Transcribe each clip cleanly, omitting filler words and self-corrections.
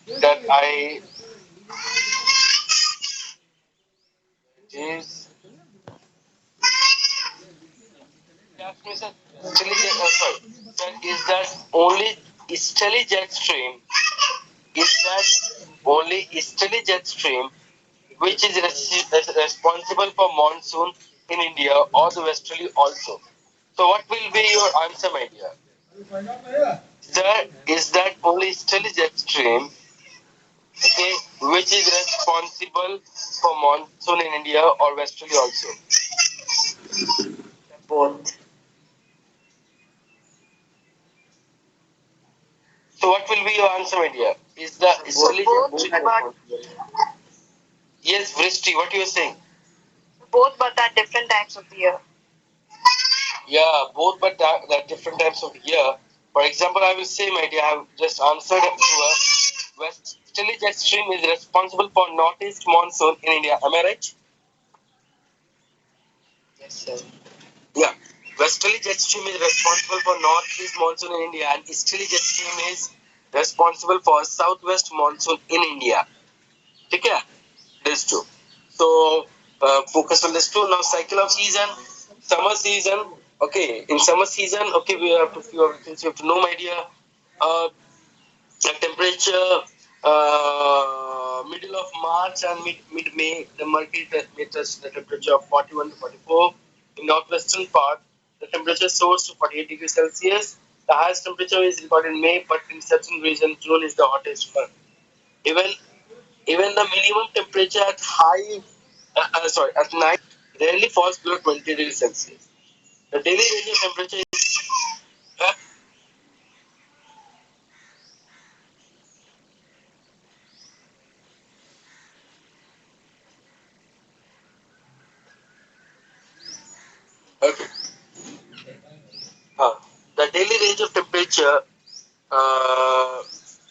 that I is asked me, sir, sorry, sir, is that only easterly jet stream? Is that only easterly jet stream which is responsible for monsoon in India or the westerly also? So what will be your answer, my dear? Sir, is that only easterly jet stream, okay, which is responsible for monsoon in India or westerly also? Both. So what will be your answer, my dear? Is the easterly both, but yes, Vrishti, what you are saying? Both, but at different times of the year. Yeah, both, but at different times of the year. For example, I will say, my dear, I have just answered to her. Westerly jet stream is responsible for northeast monsoon in India. Am I right? Yes, sir. Yeah. Westerly jet stream is responsible for northeast monsoon in India, and easterly jet stream is responsible for southwest monsoon in India. Okay? This two. So focus on this two. Now cycle of season, summer season. Okay, in summer season, okay, we have to few other things you have to know, my dear. The temperature, middle of March and mid May, the mercury may touch the temperature of 41 to 44. In northwestern part, the temperature soars to 48 degrees Celsius. The highest temperature is recorded in May, but in certain regions, June is the hottest month. Even even the minimum temperature at at night rarely falls below 20 degrees Celsius. The daily range of temperature is okay. Uh, the daily range of temperature uh,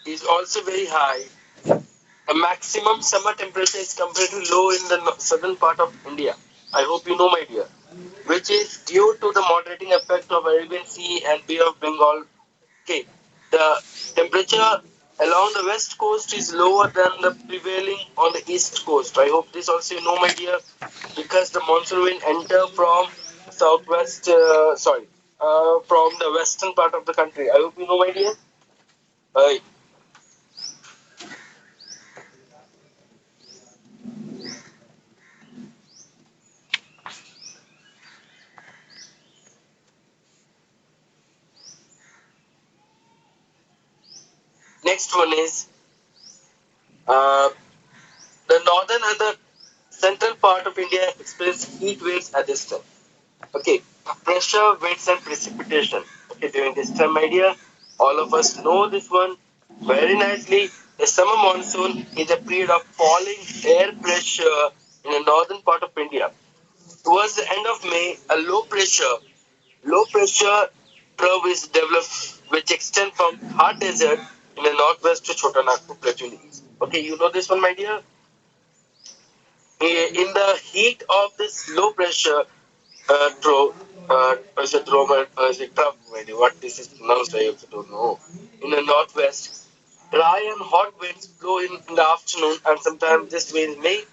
is also very high. The maximum summer temperature is comparatively low in the southern part of India. I hope you know, my dear, which is due to the moderating effect of Arabian Sea and Bay of Bengal. Okay, the temperature along the west coast is lower than the prevailing on the east coast. I hope this also you know, my dear, because the monsoon wind enter from southwest. From the western part of the country. I hope you know, my dear. Uh, Next one is uh, the northern and the central part of India experience heat waves at this time. Okay, pressure, winds, and precipitation. Okay, during this time, my dear, all of us know this one very nicely. The summer monsoon is a period of falling air pressure in the northern part of India. Towards the end of May, a low pressure curve is developed, which extends from hard desert in the northwest to Chota Nagpur plateau in the east. Okay, you know this one, my dear. In the heat of this low pressure is it Roman, is it Trump, maybe what this is pronounced, I also don't know. In the northwest, dry and hot winds blow in the afternoon, and sometimes this wind may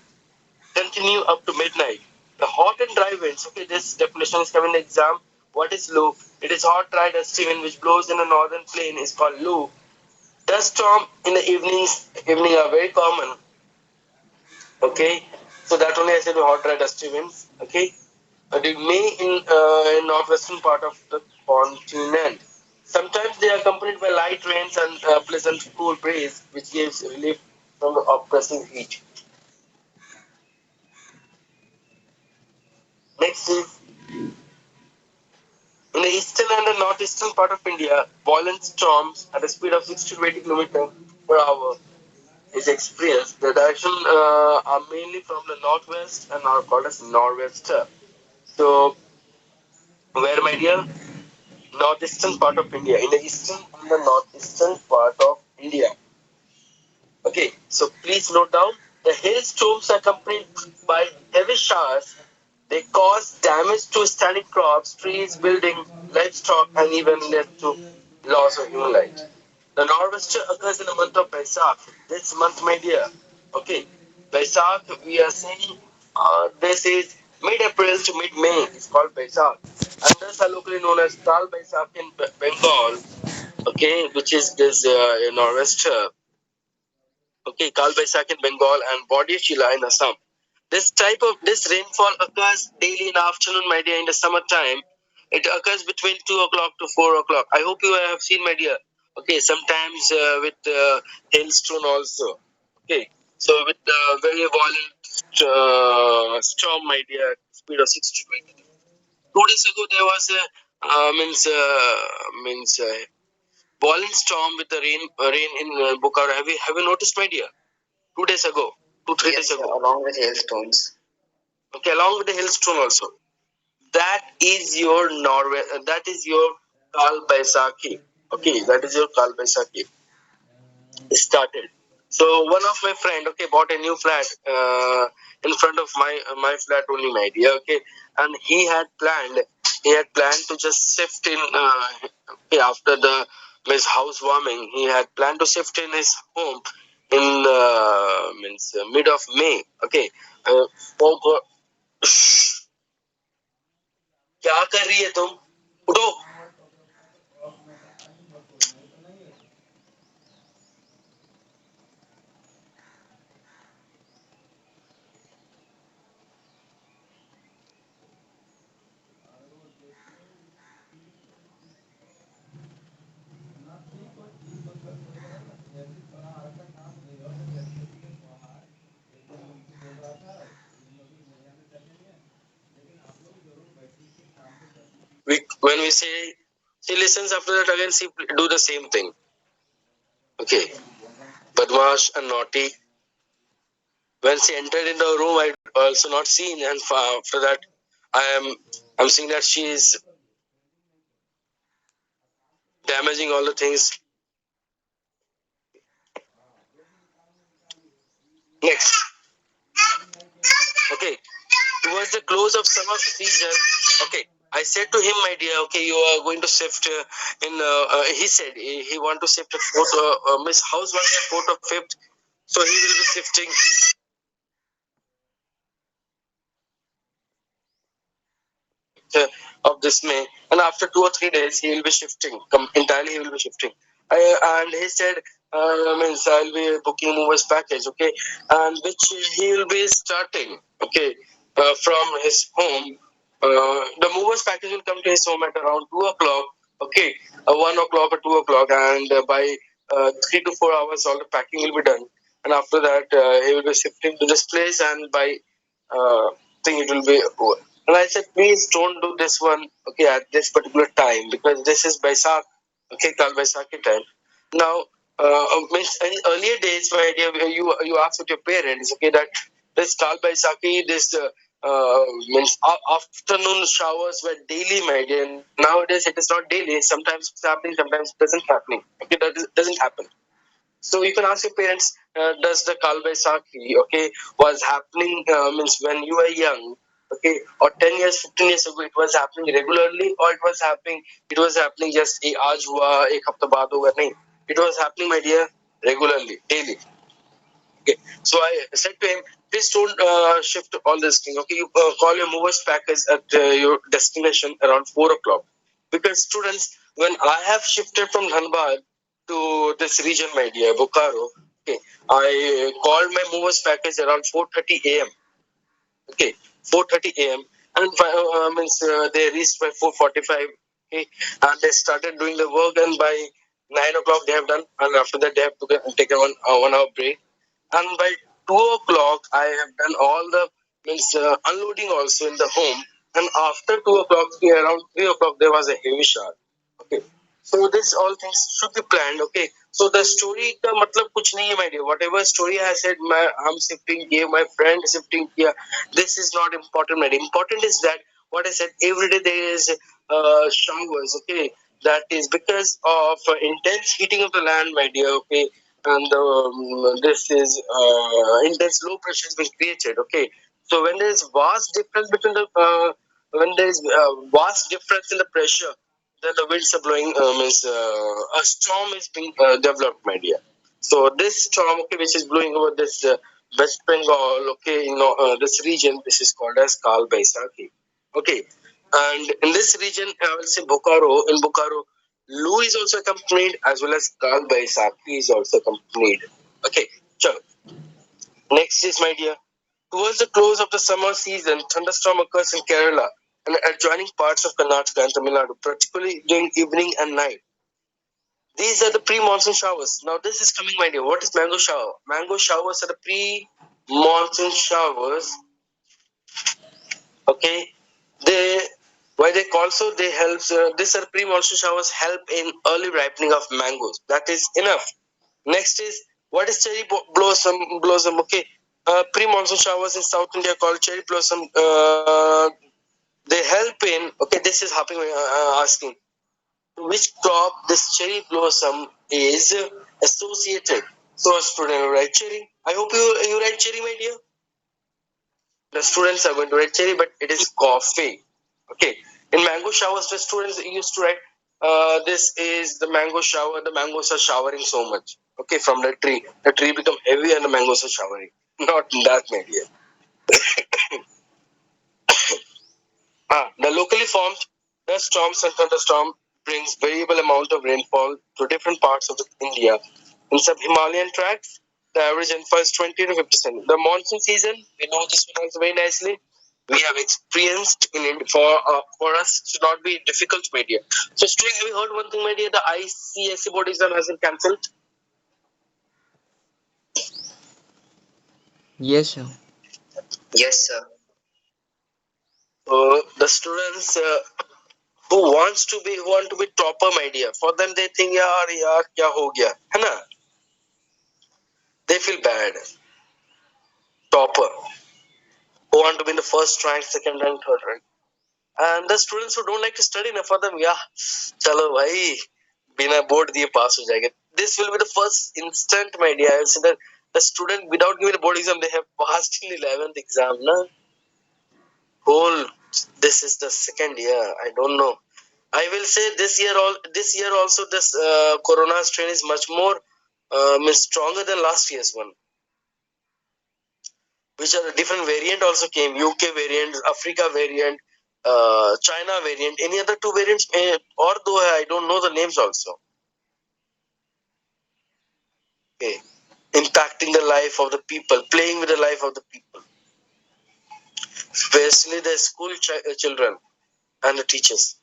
continue up to midnight. The hot and dry winds, okay, this definition is coming in the exam. What is low? It is hot, dry, dusty wind which blows in the northern plain is called low. Dust storm in the evening are very common. Okay, so that only I said hot, dry, dusty winds. Okay, it may in northwestern part of the continent. Sometimes they are accompanied by light rains and pleasant cool breeze, which gives relief from the oppressive heat. Next is in the eastern and the northeastern part of India, violent storms at a speed of 60 to 80 km per hour is experienced. The direction are mainly from the northwest and are called as nor'wester. So, where, my dear? Northeastern part of India. In the eastern and the northeastern part of India. Okay, so please note down the hailstorms accompanied by heavy showers. They cause damage to standing crops, trees, buildings, livestock, and even led to loss of human life. The nor'wester occurs in the month of Baisakh. This month, my dear. Okay, Baisakh, we are saying this is mid-April to mid-May. It's called Baisakh. And thus are locally known as Kal Baisakh in Bengal. Okay, which is this nor'wester. Okay, Kal Baisakh in Bengal and Body Chila in Assam. This rainfall occurs daily in the afternoon, my dear, in the summertime. It occurs between 2 o'clock to 4 o'clock. I hope you have seen, my dear. Okay, sometimes with hailstone also. Okay, so with very violent storm, my dear, speed of 60 to 20. 2 days ago there was a means violent storm with the rain in Bukhara. Have you noticed, my dear? 2 days ago, 2 3 days ago. Along with hailstones. Okay, along with the hailstone also. That is your Norway. That is your Kal Baisakhi. Okay, that is your Kal Baisakhi. Started. So one of my friend, okay, bought a new flat in front of my flat only, my dear. Okay, and he had planned to just shift in. Okay, after the his housewarming, he had planned to shift in his home in means mid of May. Okay, oh God, क्या कर रही है तुम उठो when we say she listens after that again she do the same thing. Okay, badmash and naughty. When she entered in the room, I also not seen, and after that, I am I'm seeing that she is damaging all the things. Next, okay, towards the close of summer season, okay, I said to him, my dear, okay, you are going to shift in. He said he want to shift at Miss House one at 4th or 5th, so he will be shifting uh, of this May, and after 2 or 3 days, he will be shifting. Entirely, he will be shifting. And he said, means I'll be booking movers package, okay, and which he will be starting, okay, from his home. The movers package will come to his home at around 2 o'clock, okay, 1 o'clock or 2 o'clock, and by 3 to 4 hours, all the packing will be done. And after that, he will be shifting to this place, and by think it will be over. And I said, please don't do this one, okay, at this particular time because this is Baisakh, okay, Kal Baisakhi time. Now, means in earlier days, my dear, you asked with your parents, okay, that this Kal Baisakhi, this means afternoon showers were daily, my dear. Nowadays, it is not daily. Sometimes it's happening, sometimes it doesn't happening. Okay, doesn't happen. So you can ask your parents, does the Kal Baisakhi, okay, was happening means when you were young, okay, or 10 years, 15 years ago, it was happening regularly, or it was happening just आज हुआ एक हफ्ता बाद होगा नहीं. It was happening, my dear, regularly, daily. Okay. So I said to him, please don't shift all this thing. Okay, you call your movers packers at your destination around 4 o'clock. Because students, when I have shifted from Dhanbad to this region, my dear, Bokaro, okay, I called my movers package around 4:30 a.m. Okay, 4:30 a.m. and means they reached by 4:45. Okay, and they started doing the work, and by 9 o'clock they have done, and after that they have to take a 1 hour break, and by 2 o'clock I have done all the means unloading also in the home, and after 2 o'clock, around 3 o'clock there was a heavy shower. Okay, so this all things should be planned. Okay, so the story का मतलब कुछ नहीं है, my dear. Whatever story I said, मैं हम shifting किए, my friend shifting किया, this is not important, my dear. Important is that what I said, every day there is showers. Okay, that is because of intense heating of the land, my dear. Okay, and this is intense low pressure has been created. Okay, so when there is vast difference between the when there is vast difference in the pressure, then the winds are blowing, means a storm is being developed, my dear. So this storm, okay, which is blowing over this West Bengal, okay, this region, this is called as Kal Baisakhi. Okay, and in this region, I will say Bokaro. In Bokaro, Lu is also accompanied, as well as Kal Baisakhi is also accompanied. Okay, chalo. Next is, my dear, towards the close of the summer season, thunderstorm occurs in Kerala and adjoining parts of Karnataka and Tamil Nadu, particularly during evening and night. These are the pre-monsoon showers. Now this is coming, my dear. What is mango shower? Mango showers are the pre-monsoon showers. Okay, they why they also they help. These are pre-monsoon showers help in early ripening of mangoes. That is enough. Next is what is cherry blossom? Blossom. Okay, pre-monsoon showers in South India called cherry blossom. They help in. Okay, this is helping. Asking which crop this cherry blossom is associated. So, student will write cherry. I hope you write cherry, my dear. The students are going to write cherry, but it is coffee. Okay. In mango showers, the students used to write, this is the mango shower. The mangoes are showering so much. Okay, from the tree. The tree become heavy and the mangoes are showering. Not that, my dear. The locally formed dust storms and thunderstorm brings variable amount of rainfall to different parts of India. In sub-Himalayan tracts, the average rainfall is 20 to 50%. The monsoon season, we know this one also very nicely. We have experienced in India, for us should not be difficult, my dear. So, student, have you heard one thing, my dear? The ICSE board exam has been cancelled. Yes, sir. Yes, sir. The students who want to be topper, my dear, for them they think yaar kya ho gaya hai na, they feel bad. Topper who want to be in the first rank, second rank, third rank, and the students who don't like to study na, for them, yeah, chalo bhai, bina board diye pass ho jayenge. This will be the first instant, my dear. I will say that the student without giving a board exam, they have passed in 11th exam na. Whole this is the second year, I don't know. I will say this year also this corona strain is much more means stronger than last year's one, which are a different variant also came. UK variant, Africa variant, China variant, any other two variants, or though I don't know the names also. Okay, impacting the life of the people, playing with the life of the people, especially the school children and the teachers.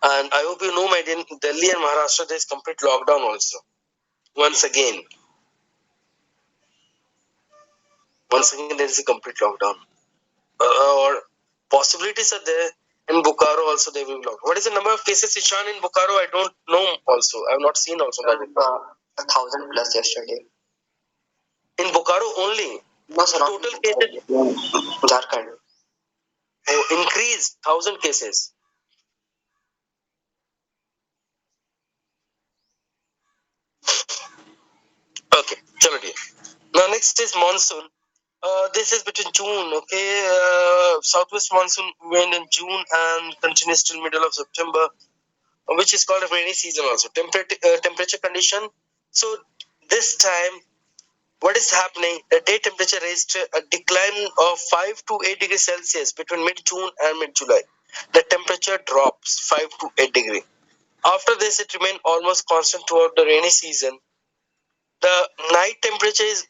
And I hope you know, my dear, Delhi and Maharashtra, there is complete lockdown also. Once again, there is a complete lockdown. Or possibilities are there. In Bokaro also they will be locked. What is the number of cases, Ishan, in Bokaro? I don't know also. I have not seen also that. 1,000 plus yesterday. In Bokaro only? No, sir. Total cases? Jharkhand. Oh, increased 1,000 cases. Okay, chalo dear. Now next is monsoon. This is between June, okay? Southwest monsoon wind in June and continues till middle of September, which is called a rainy season also. Temperature condition. So this time, what is happening? The day temperature registered a decline of 5 to 8 degrees Celsius between mid-June and mid-July. The temperature drops 5 to 8 degrees. After this, it remained almost constant throughout the rainy season. The night temperature is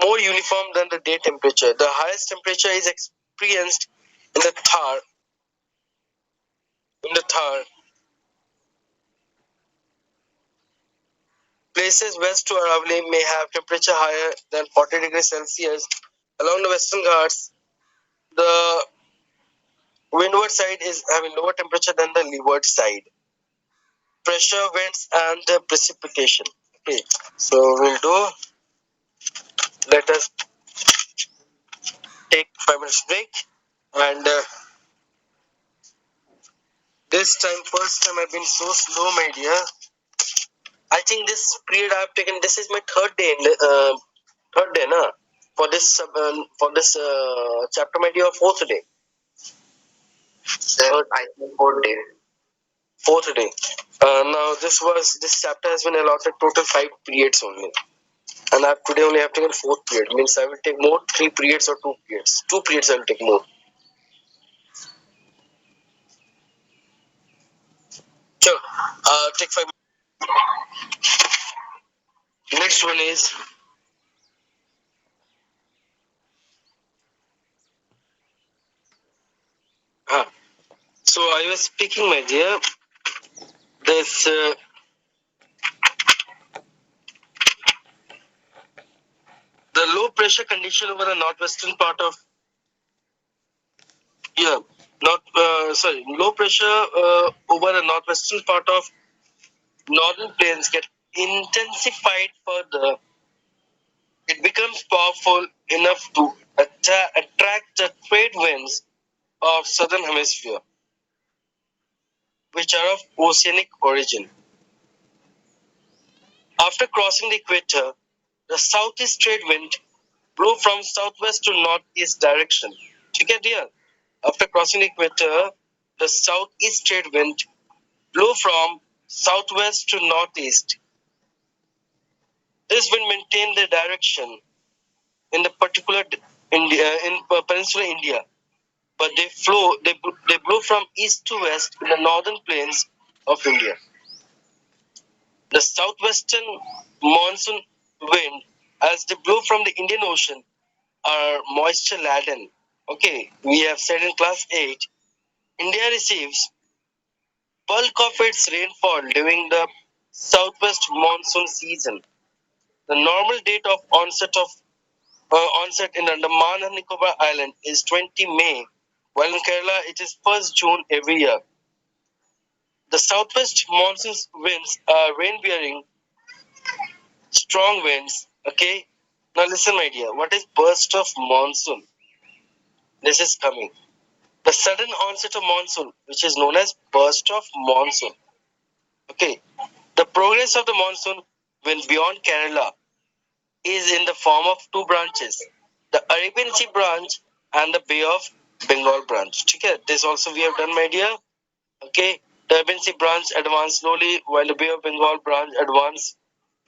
more uniform than the day temperature. The highest temperature is experienced in the Thar. In the Thar, places west to Aravalli may have temperature higher than 40 degrees Celsius. Along the Western Ghats, the windward side is having lower temperature than the leeward side. Pressure, winds, and precipitation. Okay, so we'll do. Let us take 5 minutes break. And this time, first time I've been so slow, my dear. I think this period I've taken. This is my third day, na, for this chapter, my dear, fourth day. Third, I think fourth day. Fourth day. Now this chapter has been allotted total 5 periods only, and I today only have taken fourth period. Means I will take more 3 periods or 2 periods. 2 periods I will take more. Sure. Take 5. Next one is uh, so I was speaking, my dear. This the low pressure condition over the northwestern part of yeah, not sorry, low pressure over the northwestern part of northern plains get intensified further. It becomes powerful enough to attract the trade winds of southern hemisphere, which are of oceanic origin. After crossing the equator, the southeast trade wind blow from southwest to northeast direction. ठीक है dear? After crossing the equator, the southeast trade wind blow from southwest to northeast. This wind maintain the direction in the particular India in peninsular India, but they blow from east to west in the northern plains of India. The southwestern monsoon wind, as they blow from the Indian Ocean, are moisture laden. Okay, we have said in class 8, India receives bulk of its rainfall during the southwest monsoon season. The normal date of onset in Andaman and Nicobar Island is 20 May, while in Kerala it is 1st June every year. The southwest monsoon winds are rain-bearing, strong winds. Okay, now listen, my dear. What is burst of monsoon? This is coming. The sudden onset of monsoon, which is known as burst of monsoon. Okay, the progress of the monsoon when beyond Kerala is in the form of two branches, the Arabian Sea branch and the Bay of Bengal branch. Okay, this also we have done, my dear. Okay, the Arabian Sea branch advance slowly while the Bay of Bengal branch advance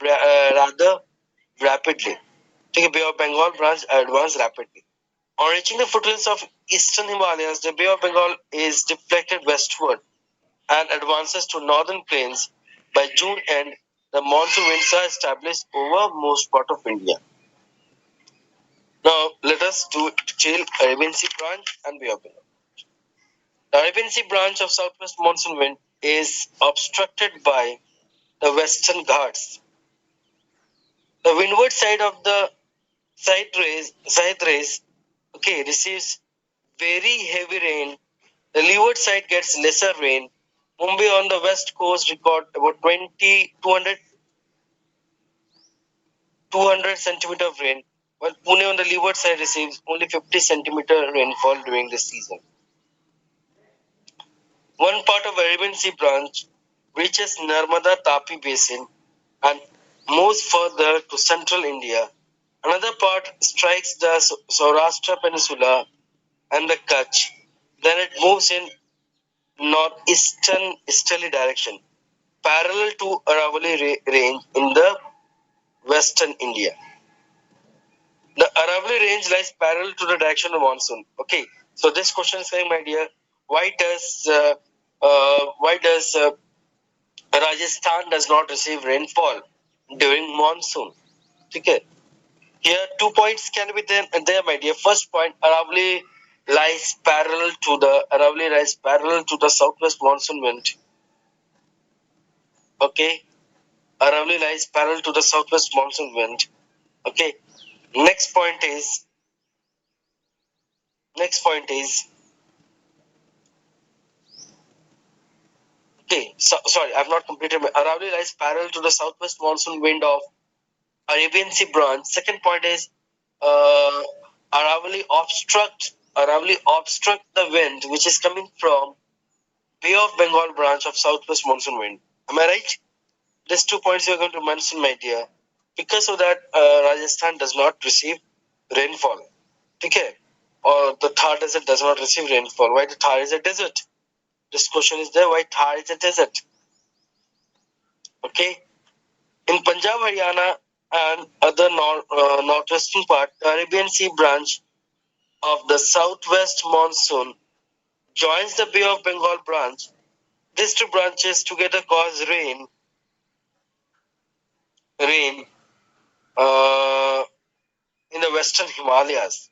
rather rapidly. Okay, Bay of Bengal branch advance rapidly. On reaching the foothills of eastern Himalayas, the Bay of Bengal is deflected westward and advances to northern plains. By June end, the monsoon winds are established over most part of India. Now, let us do detail Arabian Sea branch and Bay of Bengal. The Arabian Sea branch of southwest monsoon wind is obstructed by the western Ghats. The windward side of the side rays, okay, receives very heavy rain. The leeward side gets lesser rain. Mumbai on the west coast record about 200 centimeter of rain, while Pune on the leeward side receives only 50 centimeter rainfall during this season. One part of Arabian Sea branch reaches Narmada Tapi Basin and moves further to central India. Another part strikes the Saurashtra Peninsula and the Kutch. Then it moves in northeastern easterly direction, parallel to Aravalli Range in the western India. The Aravalli Range lies parallel to the direction of monsoon. Okay, so this question is saying, my dear, why does Rajasthan does not receive rainfall during monsoon? Okay, here 2 points can be there, my dear. First point, Aravalli lies parallel to the southwest monsoon wind. Okay, Aravalli lies parallel to the southwest monsoon wind. Okay, next point is okay. Sorry, I've not completed. Aravalli lies parallel to the southwest monsoon wind of Arabian Sea branch. Second point is uh, Aravalli obstruct the wind which is coming from Bay of Bengal branch of southwest monsoon wind. Am I right? These 2 points you are going to mention, my dear. Because of that, Rajasthan does not receive rainfall. Okay. or the Thar Desert does not receive rainfall? Why the Thar is a desert? This question is there. Why Thar is a desert? Okay. In Punjab, Haryana, and other northwestern part, the Arabian Sea branch of the southwest monsoon joins the Bay of Bengal branch. These two branches together cause rain in the western Himalayas.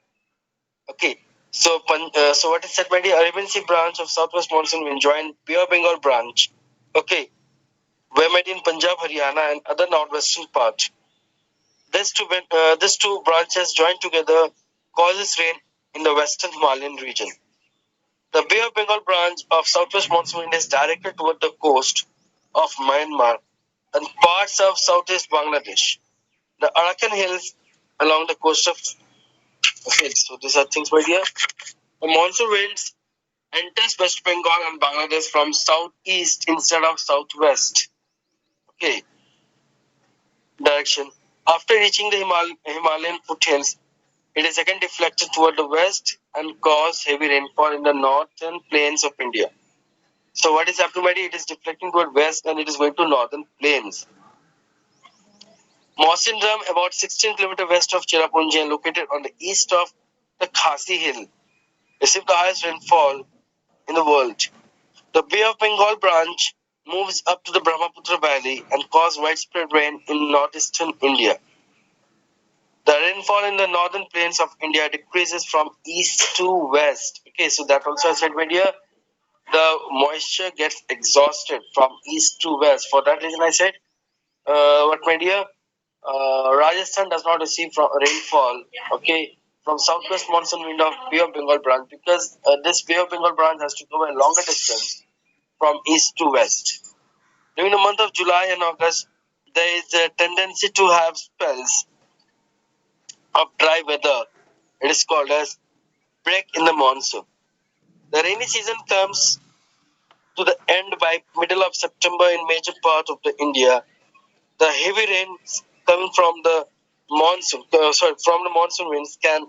Okay. So what is said by the Arabian Sea branch of southwest monsoon will join Bay of Bengal branch. Okay. Where made in Punjab, Haryana, and other northwestern part. These two branches joined together causes rain in the western Himalayan region. The Bay of Bengal branch of southwest monsoon wind is directed toward the coast of Myanmar and parts of southeast Bangladesh. The Arakan Hills along the coast of hills. So these are things, my dear. The monsoon winds enters West Bengal and Bangladesh from southeast instead of southwest. Okay, direction. After reaching the Himalayan foothills, it is again deflected toward the west and cause heavy rainfall in the northern plains of India. So what is happening, my dear? It is deflecting toward west and it is going to northern plains. Monsoon drum, about 16 km west of Cherrapunji and located on the east of the Khasi Hill, received the highest rainfall in the world. The Bay of Bengal branch moves up to the Brahmaputra Valley and causes widespread rain in northeastern India. The rainfall in the northern plains of India decreases from east to west. Okay, so that also I said, my dear, the moisture gets exhausted from east to west. For that reason, I said, what, my dear, Rajasthan does not receive rainfall. Okay, from southwest monsoon wind of Bay of Bengal branch because this Bay of Bengal branch has to cover a longer distance from east to west. During the month of July and August, there is a tendency to have spells of dry weather. It is called as break in the monsoon. The rainy season comes to the end by middle of September in major part of the India. The heavy rains coming from the from the monsoon winds can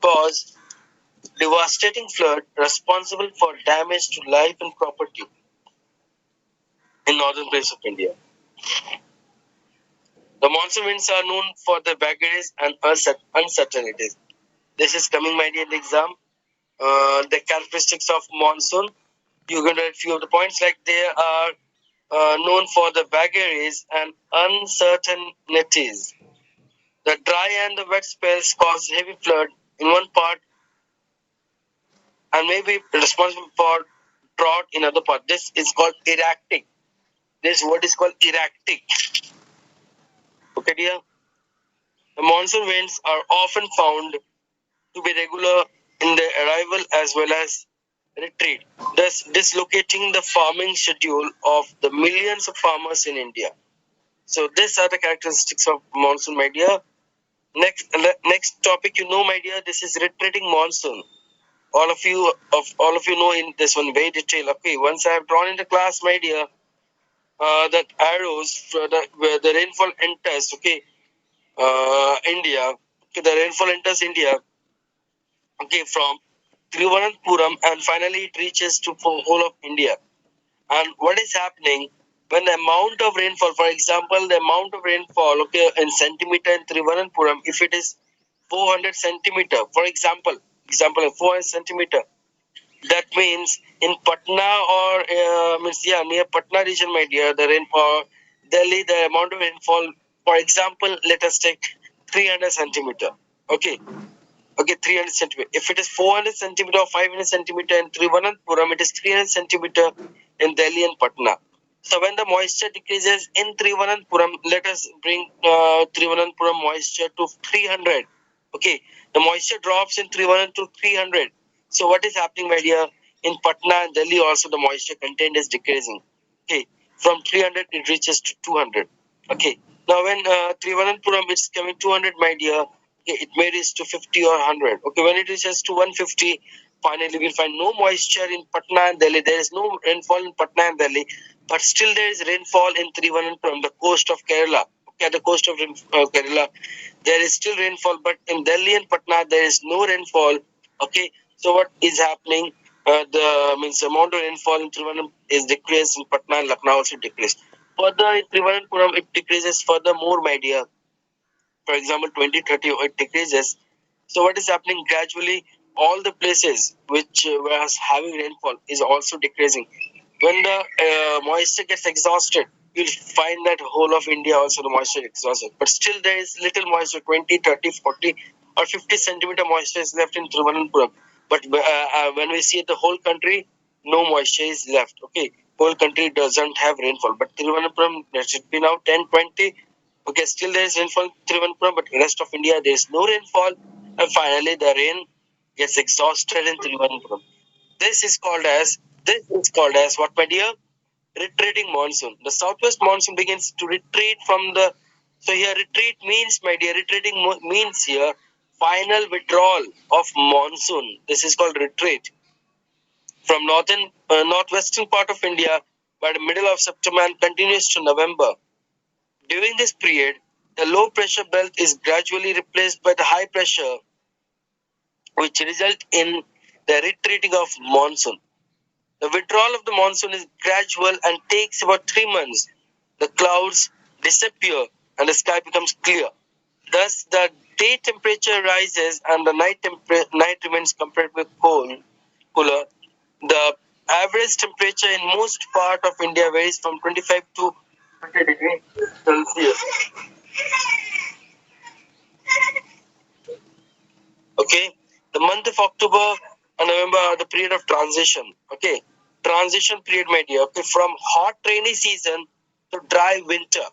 cause devastating flood responsible for damage to life and property in northern parts of India. The monsoon winds are known for their vagaries and uncertainties. This is coming, my dear, in the exam. The characteristics of monsoon. You're going to read few of the points like they are known for the vagaries and uncertainties. The dry and the wet spells cause heavy flood in one part and may be responsible for drought in other part. This is called erratic. This word is called erratic. Okay, dear. The monsoon winds are often found to be regular in their arrival as well as retreat, thus dislocating the farming schedule of the millions of farmers in India. So these are the characteristics of monsoon, my dear. Next topic, my dear, this is retreating monsoon. All of you know in this one very detail. Okay, once I have drawn in the class, my dear, that arrows for where the rainfall enters. Okay, India. Okay, the rainfall enters India. Okay, from Thiruvananthapuram and finally it reaches to whole of India. And what is happening when the amount of rainfall, for example, the amount of rainfall, okay, in centimeter in Thiruvananthapuram, if it is 400 centimeter, for example, 400 centimeter, that means in Patna or near Patna region, my dear, the rainfall, Delhi, the amount of rainfall, for example, let us take 300 centimeter. Okay, 300 centimeter. If it is 400 centimeter or 500 centimeter in Thiruvananthapuram, it is 300 centimeter in Delhi and Patna. So when the moisture decreases in Thiruvananthapuram, let us bring Thiruvananthapuram moisture to 300. Okay, the moisture drops in Thiruvananthapuram to 300. So what is happening, my dear? In Patna and Delhi also the moisture content is decreasing. Okay, from 300 it reaches to 200. Okay, now when Thiruvananthapuram is coming 200, my dear, okay, it may reach to 50 or 100. Okay, when it reaches to 150, finally we'll find no moisture in Patna and Delhi. There is no rainfall in Patna and Delhi, but still there is rainfall in Thiruvananthapuram, the coast of Kerala. Okay, the coast of Kerala, there is still rainfall, but in Delhi and Patna there is no rainfall. Okay, so what is happening? The means amount of rainfall in Trivandrum is decreased in Patna and Lucknow also decreased. Further in Trivandrum it decreases furthermore, my dear. For example, 2030 it decreases. So what is happening gradually? All the places which was having rainfall is also decreasing. When the moisture gets exhausted, you'll find that whole of India also the moisture is exhausted. But still there is little moisture, 20, 30, 40 or 50 centimeter moisture is left in Thiruvananthapuram. But when we see the whole country, no moisture is left. Okay, whole country doesn't have rainfall. But Thiruvananthapuram, there should be now 10, 20. Okay, still there is rainfall in Thiruvananthapuram, but rest of India there is no rainfall. And finally the rain gets exhausted in Thiruvananthapuram. This is called as what, my dear? Retreating monsoon. The southwest monsoon begins to retreat from the. So here retreat means, my dear, retreating means here final withdrawal of monsoon. This is called retreat from northwestern part of India by the middle of September and continues to November. During this period, the low pressure belt is gradually replaced by the high pressure, which result in the retreating of monsoon. The withdrawal of the monsoon is gradual and takes about 3 months. The clouds disappear and the sky becomes clear. Thus, the day temperature rises and the night remains comparatively cooler. The average temperature in most part of India varies from 25 to 30 degrees Celsius. Okay, the month of October and November are the period of transition. Okay, transition period, my dear. Okay, from hot rainy season to dry winter.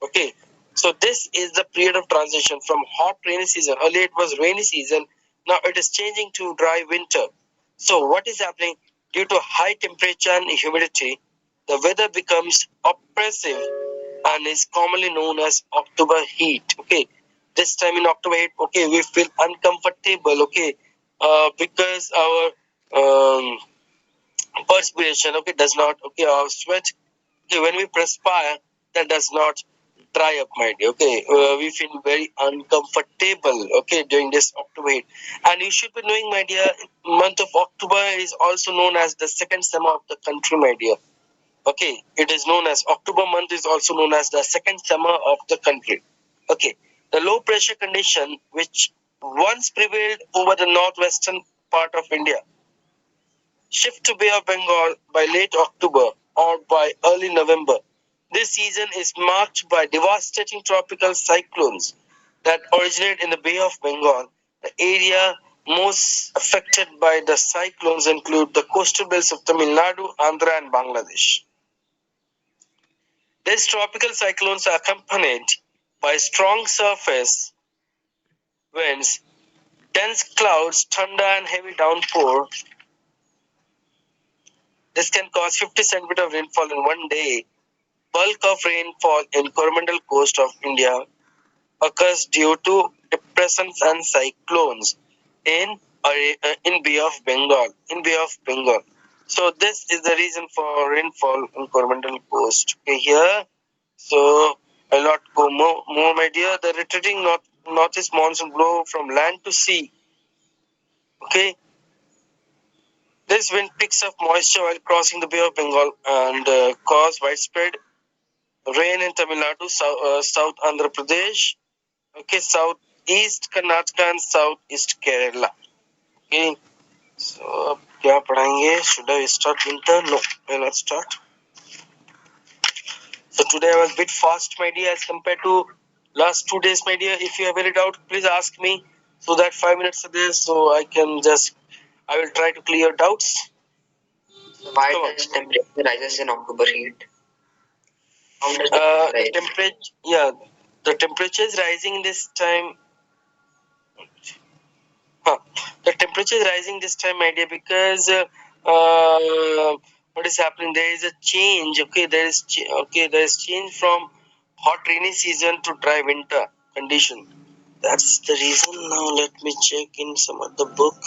Okay, so this is the period of transition from hot rainy season. Earlier it was rainy season, now it is changing to dry winter. So what is happening? Due to high temperature and humidity, the weather becomes oppressive and is commonly known as October heat. Okay, this time in October heat, okay, we feel uncomfortable. Okay, because our perspiration, okay, does not, okay, our sweat, okay, when we perspire, that does not dry up, my dear. Okay, we feel very uncomfortable. Okay, during this October heat, and you should be knowing, my dear, month of October is also known as the second summer of the country, my dear. Okay, it is known as October month is also known as the second summer of the country. Okay, the low pressure condition which once prevailed over the northwestern part of India shift to Bay of Bengal by late October or by early November. This season is marked by devastating tropical cyclones that originate in the Bay of Bengal. The area most affected by the cyclones include the coastal belts of Tamil Nadu, Andhra, and Bangladesh. These tropical cyclones are accompanied by strong surface winds, dense clouds, thunder, and heavy downpour. This can cause 50 centimeters of rainfall in one day. Bulk of rainfall in Coromandel coast of India occurs due to depressions and cyclones in in Bay of Bengal. So this is the reason for rainfall in Coromandel coast. Okay, here, so I'll not go more, my dear. The retreating northeast monsoon blow from land to sea. Okay, this wind picks up moisture while crossing the Bay of Bengal and cause widespread rain in Tamil Nadu, South Andhra Pradesh, okay, Southeast Karnataka and Southeast Kerala. Okay, so अब क्या पढ़ाएंगे? Should I start winter? No, why not start? So today I was a bit fast, my dear, as compared to last 2 days, my dear. If you have any doubt, please ask me. So that 5 minutes are there, so I will try to clear doubts. Why does temperature rises in October heat? How does the temperature? Yeah, the temperature is rising this time. Huh. The temperature is rising this time, my dear, because what is happening? There is a change. Okay, there is change from hot rainy season to dry winter condition. That's the reason. Now let me check in some other book.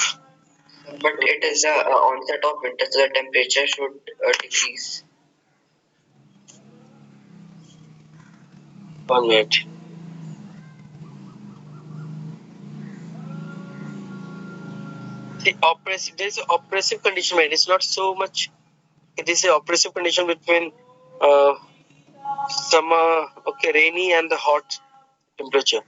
But it is the onset of winter, so the temperature should decrease. 1 minute. the oppressive. There is an oppressive condition, man. It's not so much. It is an oppressive condition between uh, summer, okay, rainy and the hot temperature.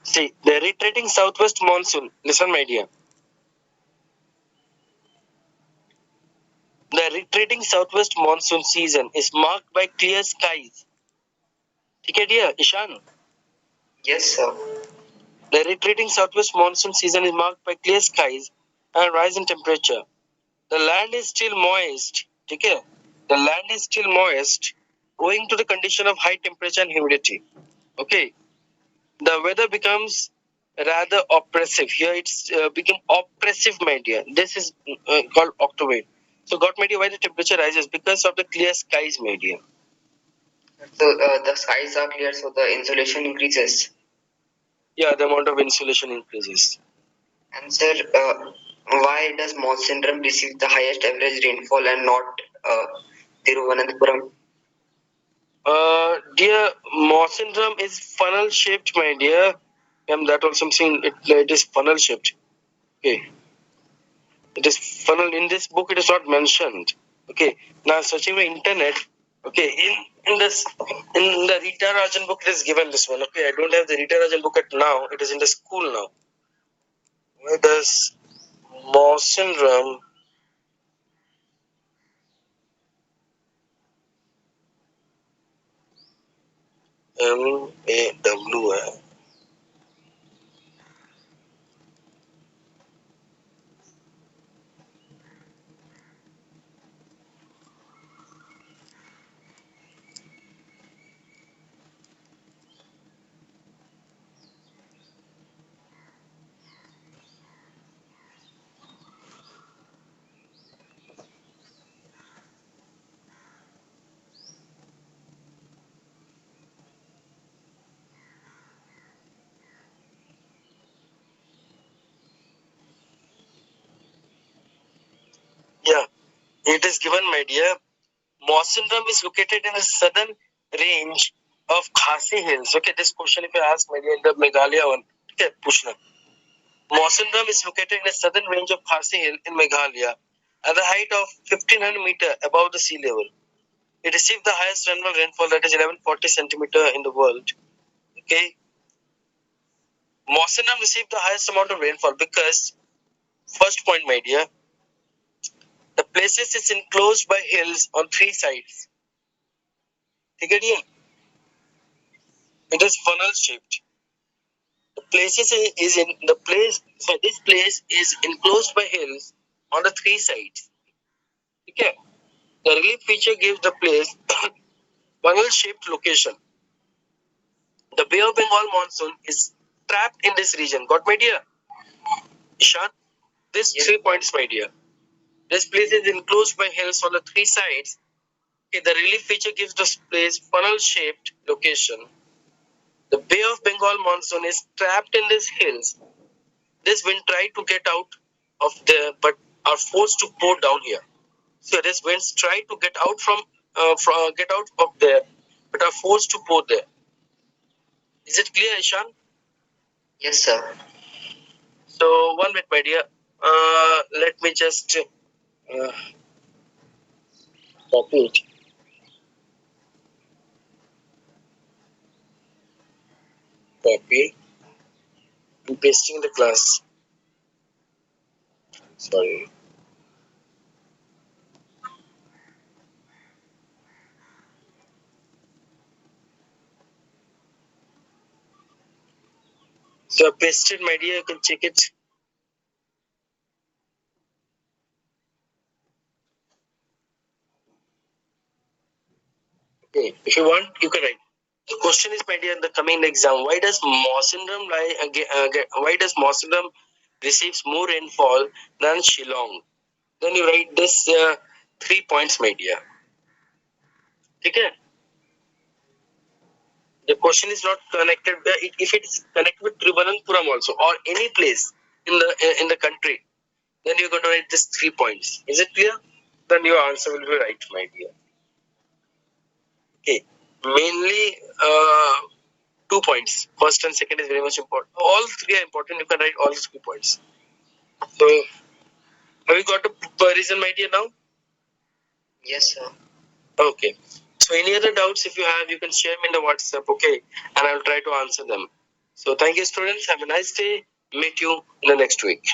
See, the retreating southwest monsoon. Listen, my dear. The retreating southwest monsoon season is marked by clear skies. Okay, dear Ishan. Yes, sir. The retreating southwest monsoon season is marked by clear skies and rise in temperature. The land is still moist. Okay? The land is still moist owing to the condition of high temperature and humidity. Okay? The weather becomes rather oppressive. Here it's become oppressive, my dear. This is called October. So, got my dear, why the temperature rises? Because of the clear skies, my dear. So the skies are clear, so the insolation increases. Yeah, the amount of insulation increases. And sir, why does Moss syndrome receive the highest average rainfall and not Tiruvananthapuram? Dear, Moss syndrome is funnel shaped, my dear. That also I'm saying it is funnel shaped. Okay. It is funnel. In this book, it is not mentioned. Okay. Now searching the internet. Okay. In the Rita Rajan book, it is given this one. Okay. I don't have the Rita Rajan book at now. It is in the school now. Where does Moss syndrome? MAW. Yeah. It is given, my dear. Moss syndrome is located in the southern range of Khasi Hills. Okay, this question if I ask, my dear, in the Meghalaya one. Okay, Pushna. Moss syndrome is located in the southern range of Khasi Hill in Meghalaya at the height of 1500 meter above the sea level. It received the highest annual rainfall, that is 1140 centimeter in the world. Okay. Moss syndrome received the highest amount of rainfall because, first point, my dear, the places is enclosed by hills on three sides. Okay, dear? It is funnel shaped. The places is in the place. So this place is enclosed by hills on the three sides. Okay. The relief feature gives the place funnel shaped location. The Bay of Bengal monsoon is trapped in this region. Got my dear? Ishan? These 3 points, my dear. This place is enclosed by hills on the three sides. Okay, the relief feature gives this place funnel shaped location. The Bay of Bengal monsoon is trapped in these hills. This wind try to get out of there but are forced to pour down here. So these winds try to get out get out of there but are forced to pour there. Is it clear, Ishan? Yes, sir. So, one minute, my dear. Let me just copy it. Copy. I'm pasting the class. Sorry. So, I pasted, my dear. You can check it. Okay. If you want, you can write. The question is, my dear, in the coming exam, why does Moss syndrome why does Moss syndrome receives more rainfall than Shillong? then you write this 3 points, my dear. Okay? The question is not connected. If it's connected with Trivandrum also or any place in the country, then you're going to write this 3 points. Is it clear? Then your answer will be right, my dear. Okay. Mainly 2 points. First and second is very much important. All three are important. You can write all 3 points. So have you got a reason, my dear, now? Yes, sir. Okay. So any other doubts if you have, you can share me in the WhatsApp, okay? And I'll try to answer them. So thank you, students. Have a nice day. Meet you in the next week.